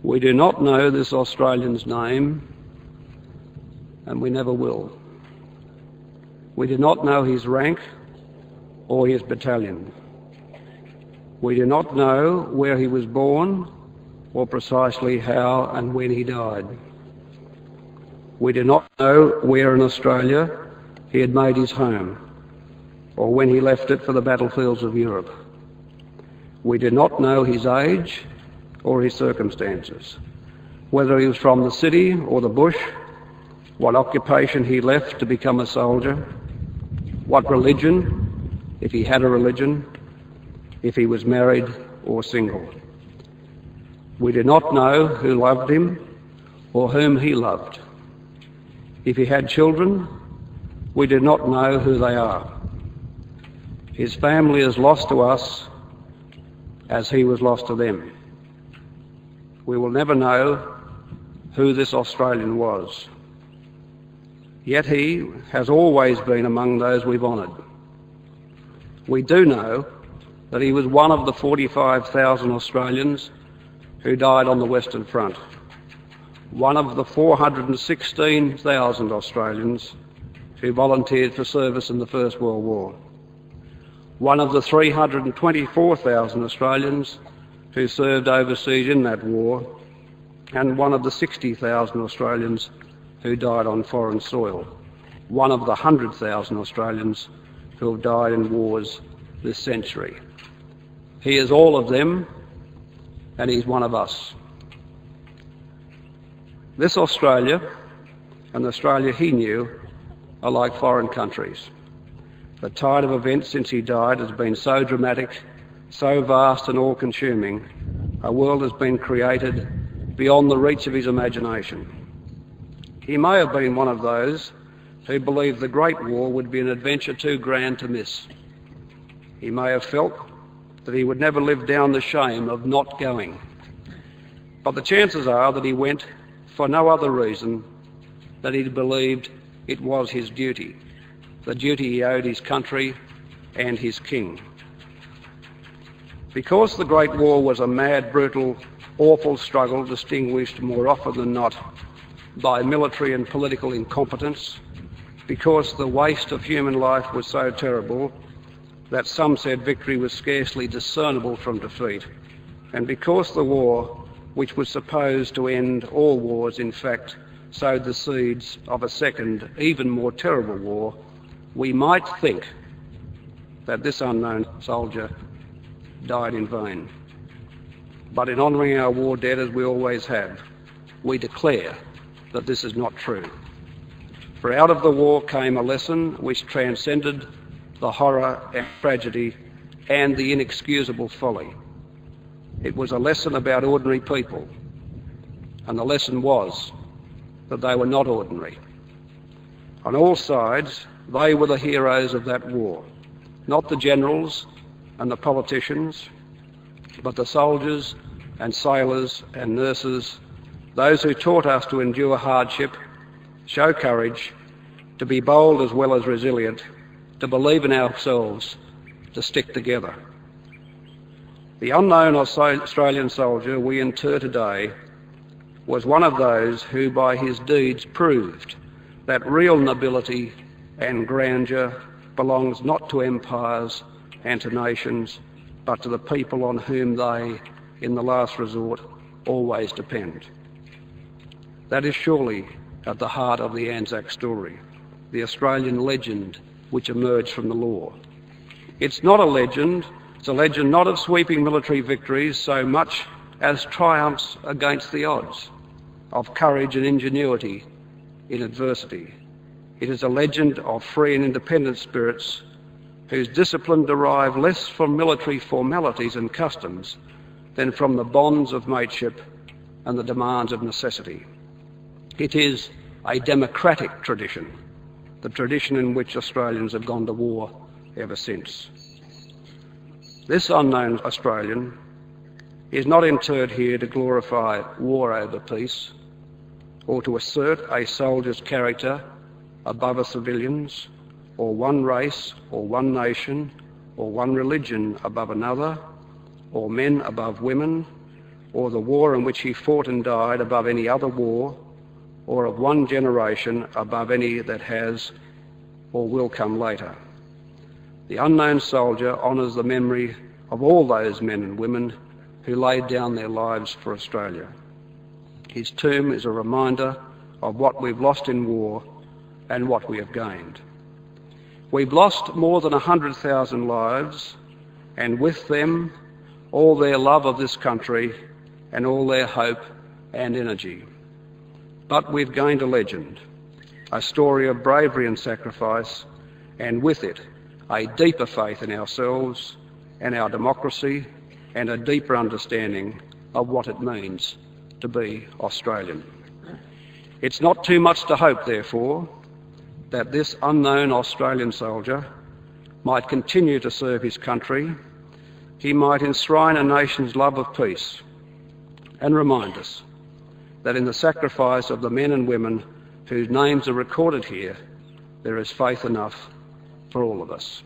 We do not know this Australian's name, and we never will. We do not know his rank or his battalion. We do not know where he was born or precisely how and when he died. We do not know where in Australia he had made his home or when he left it for the battlefields of Europe. We do not know his age or his circumstances, whether he was from the city or the bush, what occupation he left to become a soldier, what religion, if he had a religion, if he was married or single. We do not know who loved him or whom he loved. If he had children, we do not know who they are. His family is lost to us as he was lost to them. We will never know who this Australian was. Yet he has always been among those we've honoured. We do know that he was one of the 45,000 Australians who died on the Western Front, one of the 416,000 Australians who volunteered for service in the First World War, one of the 324,000 Australians who served overseas in that war, and one of the 60,000 Australians who died on foreign soil, one of the 100,000 Australians who have died in wars this century. He is all of them, and he's one of us. This Australia and the Australia he knew are like foreign countries. The tide of events since he died has been so dramatic, so vast and all-consuming, a world has been created beyond the reach of his imagination. He may have been one of those who believed the Great War would be an adventure too grand to miss. He may have felt that he would never live down the shame of not going. But the chances are that he went for no other reason than he believed it was his duty, the duty he owed his country and his king. Because the Great War was a mad, brutal, awful struggle distinguished more often than not by military and political incompetence, because the waste of human life was so terrible that some said victory was scarcely discernible from defeat, and because the war, which was supposed to end all wars, in fact sowed the seeds of a second, even more terrible war, we might think that this unknown soldier died in vain. But in honouring our war dead, as we always have, we declare that this is not true. For out of the war came a lesson which transcended the horror and tragedy and the inexcusable folly. It was a lesson about ordinary people, and the lesson was that they were not ordinary. On all sides, they were the heroes of that war, not the generals and the politicians, but the soldiers and sailors and nurses, those who taught us to endure hardship, show courage, to be bold as well as resilient, to believe in ourselves, to stick together. The unknown Australian soldier we inter today was one of those who by his deeds proved that real nobility and grandeur belongs not to empires and to nations, but to the people on whom they, in the last resort, always depend. That is surely at the heart of the Anzac story, the Australian legend which emerged from the law. It's not a legend, it's a legend not of sweeping military victories so much as triumphs against the odds, of courage and ingenuity in adversity. It is a legend of free and independent spirits whose discipline derive less from military formalities and customs than from the bonds of mateship and the demands of necessity. It is a democratic tradition, the tradition in which Australians have gone to war ever since. This unknown Australian is not interred here to glorify war over peace or to assert a soldier's character above a civilian's, or one race or one nation or one religion above another, or men above women, or the war in which he fought and died above any other war, or of one generation above any that has or will come later. The unknown soldier honours the memory of all those men and women who laid down their lives for Australia. His tomb is a reminder of what we've lost in war and what we have gained. We've lost more than 100,000 lives, and with them all their love of this country and all their hope and energy. But we've gained a legend, a story of bravery and sacrifice, and with it a deeper faith in ourselves and our democracy, and a deeper understanding of what it means to be Australian. It's not too much to hope, therefore, that this unknown Australian soldier might continue to serve his country. He might enshrine a nation's love of peace and remind us that in the sacrifice of the men and women whose names are recorded here, there is faith enough for all of us.